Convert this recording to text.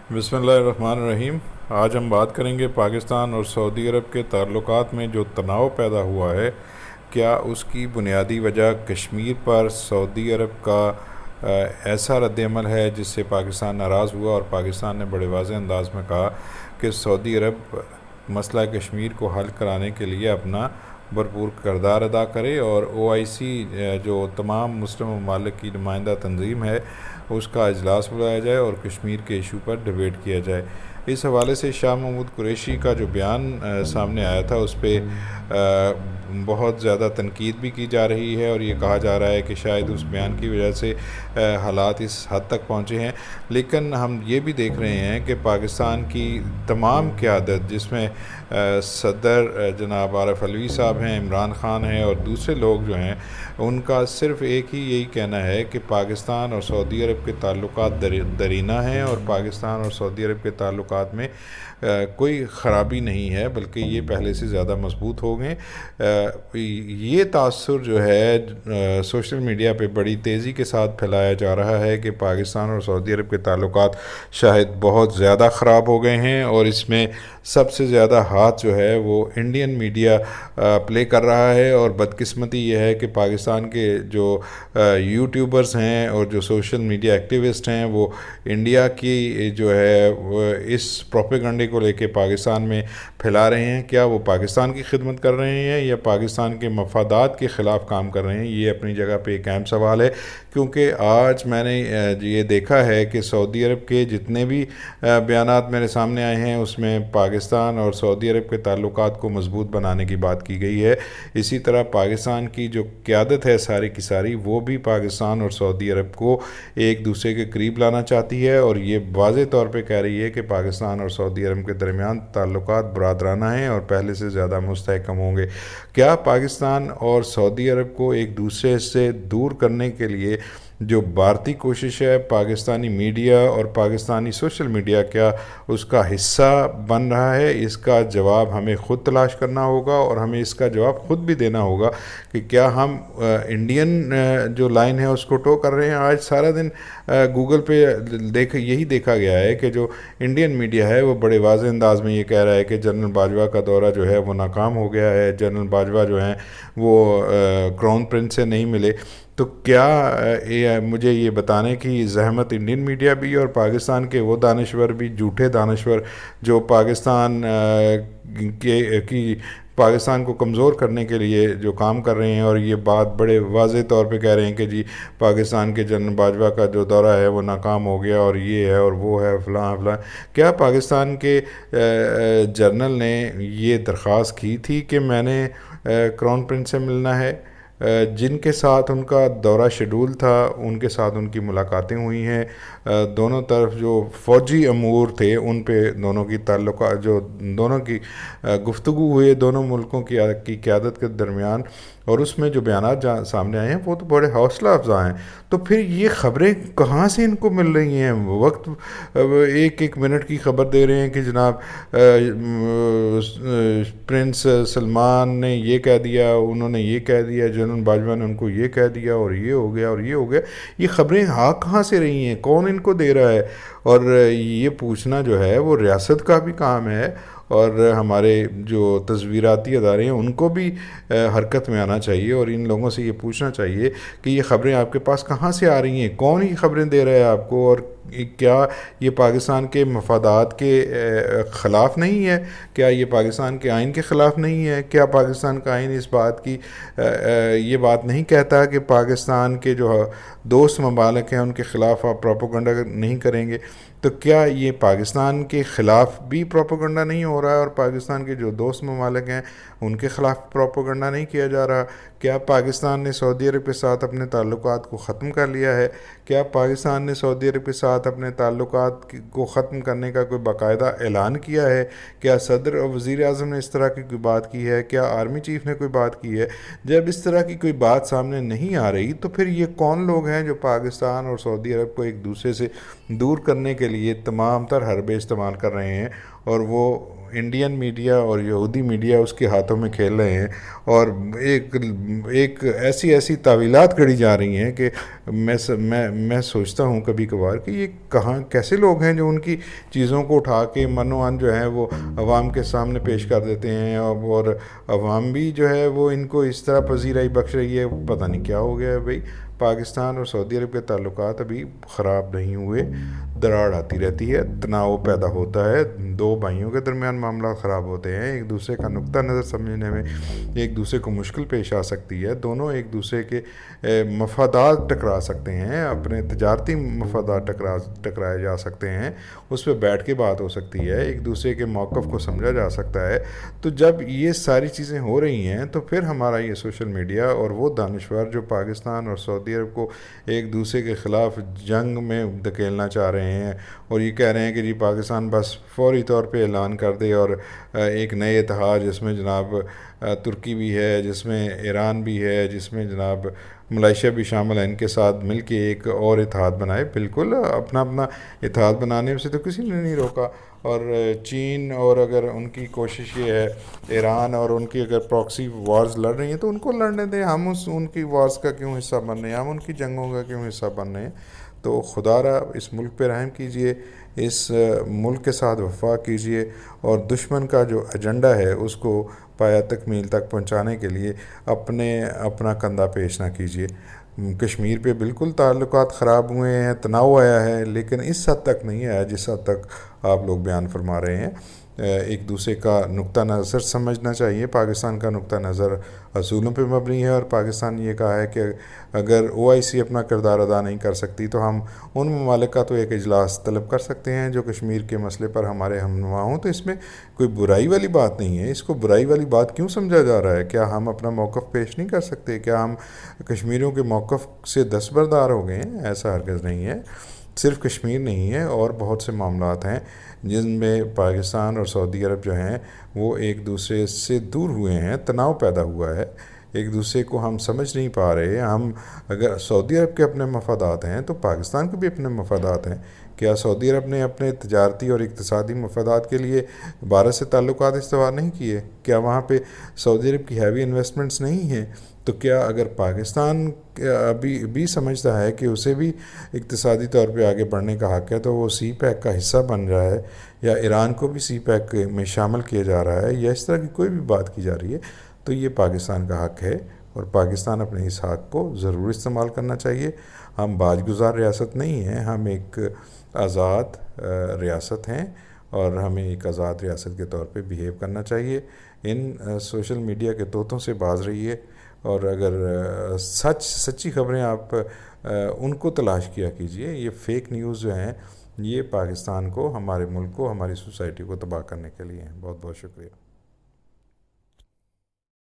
بسم اللہ الرحمن الرحیم۔ آج ہم بات کریں گے پاکستان اور سعودی عرب کے تعلقات میں جو تناؤ پیدا ہوا ہے، کیا اس کی بنیادی وجہ کشمیر پر سعودی عرب کا ایسا رد عمل ہے جس سے پاکستان ناراض ہوا، اور پاکستان نے بڑے واضح انداز میں کہا کہ سعودی عرب مسئلہ کشمیر کو حل کرانے کے لیے اپنا بھرپور کردار ادا کرے، اور OIC جو تمام مسلم ممالک کی نمائندہ تنظیم ہے اس کا اجلاس بلایا جائے اور کشمیر کے ایشو پر ڈیبیٹ کیا جائے۔ اس حوالے سے شاہ محمود قریشی کا جو بیان سامنے آیا تھا اس پہ بہت زیادہ تنقید بھی کی جا رہی ہے، اور یہ کہا جا رہا ہے کہ شاید اس بیان کی وجہ سے حالات اس حد تک پہنچے ہیں۔ لیکن ہم یہ بھی دیکھ رہے ہیں کہ پاکستان کی تمام قیادت، جس میں صدر جناب عارف علوی صاحب ہیں، عمران خان ہیں اور دوسرے لوگ جو ہیں، ان کا صرف ایک ہی یہی کہنا ہے کہ پاکستان اور سعودی عرب کے تعلقات درینہ ہیں، اور پاکستان اور سعودی عرب کے تعلقات میں کوئی خرابی نہیں ہے، بلکہ یہ پہلے سے زیادہ مضبوط ہو گئے۔ یہ تاثر جو ہے سوشل میڈیا پہ بڑی تیزی کے ساتھ پھیلایا جا رہا ہے کہ پاکستان اور سعودی عرب کے تعلقات شاید بہت زیادہ خراب ہو گئے ہیں، اور اس میں سب سے زیادہ ہاتھ جو ہے وہ انڈین میڈیا پلے کر رہا ہے۔ اور بدقسمتی یہ ہے کہ پاکستان کے جو یوٹیوبرز ہیں اور جو سوشل میڈیا ایکٹیوسٹ ہیں، وہ انڈیا کی جو ہے اس پروپیگنڈے کو لے کے پاکستان میں پھیلا رہے ہیں۔ کیا وہ پاکستان کی خدمت کر رہے ہیں یا پاکستان کے مفادات کے خلاف کام کر رہے ہیں؟ یہ اپنی جگہ پہ ایک اہم سوال ہے، کیونکہ آج میں نے یہ دیکھا ہے کہ سعودی عرب کے جتنے بھی بیانات میرے سامنے آئے ہیں اس میں پاکستان اور سعودی عرب کے تعلقات کو مضبوط بنانے کی بات کی گئی ہے۔ اسی طرح پاکستان کی جو قیادت ہے ساری کی ساری، وہ بھی پاکستان اور سعودی عرب کو ایک دوسرے کے قریب لانا چاہتی ہے، اور یہ واضح طور پہ کہہ رہی ہے کہ پاکستان اور سعودی عرب کے درمیان تعلقات برادرانہ ہیں اور پہلے سے زیادہ مستحکم ہوں گے۔ کیا پاکستان اور سعودی عرب کو ایک دوسرے سے دور کرنے کے لیے جو بھارتی کوشش ہے، پاکستانی میڈیا اور پاکستانی سوشل میڈیا کیا اس کا حصہ بن رہا ہے؟ اس کا جواب ہمیں خود تلاش کرنا ہوگا، اور ہمیں اس کا جواب خود بھی دینا ہوگا کہ کیا ہم انڈین جو لائن ہے اس کو ٹو کر رہے ہیں۔ آج سارا دن گوگل پہ یہی دیکھا گیا ہے کہ جو انڈین میڈیا ہے وہ بڑے واضح انداز میں یہ کہہ رہا ہے کہ جنرل باجوہ کا دورہ جو ہے وہ ناکام ہو گیا ہے، جنرل باجوہ جو ہیں وہ کراؤن پرنس سے نہیں ملے۔ تو کیا مجھے یہ بتانے کی زحمت انڈین میڈیا بھی اور پاکستان کے وہ دانشور بھی، جھوٹے دانشور جو پاکستان کو کمزور کرنے کے لیے جو کام کر رہے ہیں، اور یہ بات بڑے واضح طور پہ کہہ رہے ہیں کہ جی پاکستان کے جنرل باجوہ کا جو دورہ ہے وہ ناکام ہو گیا، اور یہ ہے اور وہ ہے فلاں فلاں۔ کیا پاکستان کے جنرل نے یہ درخواست کی تھی کہ میں نے کراؤن پرنس سے ملنا ہے؟ جن کے ساتھ ان کا دورہ شیڈول تھا ان کے ساتھ ان کی ملاقاتیں ہوئی ہیں۔ دونوں طرف جو فوجی امور تھے ان پہ دونوں کی تعلقات، جو دونوں کی گفتگو ہوئی دونوں ملکوں کی قیادت کے درمیان، اور اس میں جو بیانات سامنے آئے ہیں وہ تو بڑے حوصلہ افزا ہیں۔ تو پھر یہ خبریں کہاں سے ان کو مل رہی ہیں؟ وقت ایک ایک منٹ کی خبر دے رہے ہیں کہ جناب پرنس سلمان نے یہ کہہ دیا، انہوں نے یہ کہہ دیا، جنرل باجوہ نے ان کو یہ کہہ دیا، اور یہ ہو گیا اور یہ ہو گیا۔ یہ خبریں کہاں سے رہی ہیں؟ کون ان کو دے رہا ہے؟ اور یہ پوچھنا جو ہے وہ ریاست کا بھی کام ہے، اور ہمارے جو تصویراتی ادارے ہیں ان کو بھی حرکت میں آنا چاہیے، اور ان لوگوں سے یہ پوچھنا چاہیے کہ یہ خبریں آپ کے پاس کہاں سے آ رہی ہیں؟ کون یہ خبریں دے رہا ہے آپ کو؟ اور کیا یہ پاکستان کے مفادات کے خلاف نہیں ہے؟ کیا یہ پاکستان کے آئین کے خلاف نہیں ہے؟ کیا پاکستان کا آئین اس بات کی یہ بات نہیں کہتا کہ پاکستان کے جو دوست ممالک ہیں ان کے خلاف آپ پروپیگنڈا نہیں کریں گے؟ تو کیا یہ پاکستان کے خلاف بھی پروپیگنڈا نہیں ہو رہا ہے، اور پاکستان کے جو دوست ممالک ہیں ان کے خلاف پروپیگنڈا نہیں کیا جا رہا؟ کیا پاکستان نے سعودی عرب کے ساتھ اپنے تعلقات کو ختم کر لیا ہے؟ کیا پاکستان نے سعودی عرب کے ساتھ اپنے تعلقات کو ختم کرنے کا کوئی باقاعدہ اعلان کیا ہے؟ کیا صدر اور وزیر اعظم نے اس طرح کی کوئی بات کی ہے؟ کیا آرمی چیف نے کوئی بات کی ہے؟ جب اس طرح کی کوئی بات سامنے نہیں آ رہی تو پھر یہ کون لوگ ہیں جو پاکستان اور سعودی عرب کو ایک دوسرے سے دور کرنے کے لیے تمام تر حربے استعمال کر رہے ہیں؟ اور وہ انڈین میڈیا اور یہودی میڈیا اس کے ہاتھوں میں کھیل رہے ہیں، اور ایک ایسی تعویلات گڑھی جا رہی ہیں کہ میں سوچتا ہوں کبھی کبھار کہ یہ کہاں کیسے لوگ ہیں جو ان کی چیزوں کو اٹھا کے من جو ہے وہ عوام کے سامنے پیش کر دیتے ہیں، اور عوام بھی جو ہے وہ ان کو اس طرح پذیرائی بخش رہی ہے. پتہ نہیں کیا ہو گیا ہے بھائی. پاکستان اور سعودی عرب کے تعلقات ابھی خراب نہیں ہوئے، دراڑ آتی رہتی ہے، تناؤ پیدا ہوتا ہے، دو بھائیوں کے درمیان معاملات خراب ہوتے ہیں، ایک دوسرے کا نقطہ نظر سمجھنے میں ایک دوسرے کو مشکل پیش آ سکتی ہے، دونوں ایک دوسرے کے مفادات ٹکرا سکتے ہیں، اپنے تجارتی مفادات ٹکرائے جا سکتے ہیں، اس پہ بیٹھ کے بات ہو سکتی ہے، ایک دوسرے کے موقف کو سمجھا جا سکتا ہے. تو جب یہ ساری چیزیں ہو رہی ہیں تو پھر ہمارا یہ سوشل میڈیا اور وہ دانشور جو پاکستان اور سعودی عرب کو ایک دوسرے کے خلاف جنگ میں دھکیلنا چاہ رہے ہیں، اور یہ کہہ رہے ہیں کہ جی پاکستان بس فوری طور پہ اعلان کر دے اور ایک نئے اتحاد جس میں جناب ترکی بھی ہے، جس میں ایران بھی ہے، جس میں جناب ملائیشیا بھی شامل ہے، ان کے ساتھ مل کے ایک اور اتحاد بنائے. بالکل اپنا اتحاد بنانے سے تو کسی نے نہیں روکا. اور چین اور اگر ان کی کوشش یہ ہے، ایران اور ان کی اگر پراکسی وارز لڑ رہی ہیں تو ان کو لڑنے دیں. ہم ان کی وارز کا کیوں حصہ بن رہے ہیں؟ ہم ان کی جنگوں کا کیوں حصہ بن رہے ہیں؟ تو خدا را اس ملک پہ رحم کیجئے، اس ملک کے ساتھ وفا کیجئے، اور دشمن کا جو ایجنڈا ہے اس کو پایہ تکمیل تک پہنچانے کے لیے اپنا کندھا پیش نہ کیجئے. کشمیر پہ بالکل تعلقات خراب ہوئے ہیں، تناؤ آیا ہے، لیکن اس حد تک نہیں آیا جس حد تک آپ لوگ بیان فرما رہے ہیں. ایک دوسرے کا نقطہ نظر سمجھنا چاہیے. پاکستان کا نقطہ نظر اصولوں پہ مبنی ہے، اور پاکستان نے یہ کہا ہے کہ اگر OIC اپنا کردار ادا نہیں کر سکتی تو ہم ان ممالک کا تو ایک اجلاس طلب کر سکتے ہیں جو کشمیر کے مسئلے پر ہمارے ہمنوا ہوں. تو اس میں کوئی برائی والی بات نہیں ہے. اس کو برائی والی بات کیوں سمجھا جا رہا ہے؟ کیا ہم اپنا موقف پیش نہیں کر سکتے؟ کیا ہم کشمیریوں کے موقف سے دستبردار ہو گئے ہیں؟ ایسا ہرگز نہیں ہے. صرف کشمیر نہیں ہے، اور بہت سے معاملات ہیں جن میں پاکستان اور سعودی عرب جو ہیں وہ ایک دوسرے سے دور ہوئے ہیں، تناؤ پیدا ہوا ہے، ایک دوسرے کو ہم سمجھ نہیں پا رہے. ہم اگر سعودی عرب کے اپنے مفادات ہیں تو پاکستان کے بھی اپنے مفادات ہیں. کیا سعودی عرب نے اپنے تجارتی اور اقتصادی مفادات کے لیے بھارت سے تعلقات استوار نہیں کیے؟ کیا وہاں پہ سعودی عرب کی ہیوی انویسٹمنٹس نہیں ہیں؟ تو کیا اگر پاکستان ابھی بھی سمجھتا ہے کہ اسے بھی اقتصادی طور پہ آگے بڑھنے کا حق ہے تو وہ سی پیک کا حصہ بن رہا ہے، یا ایران کو بھی سی پیک میں شامل کیا جا رہا ہے، یا اس طرح کی کوئی بھی بات کی جا رہی ہے، تو یہ پاکستان کا حق ہے، اور پاکستان اپنے اس حق کو ضرور استعمال کرنا چاہیے. ہم باج گزار ریاست نہیں ہیں، ہم ایک آزاد ریاست ہیں، اور ہمیں ایک آزاد ریاست کے طور پہ بیہیو کرنا چاہیے. ان سوشل میڈیا کے طوطوں سے باز رہیے، اور اگر سچی خبریں آپ ان کو تلاش کیا کیجئے. یہ فیک نیوز جو ہیں یہ پاکستان کو، ہمارے ملک کو، ہماری سوسائٹی کو تباہ کرنے کے لیے ہیں. بہت بہت شکریہ.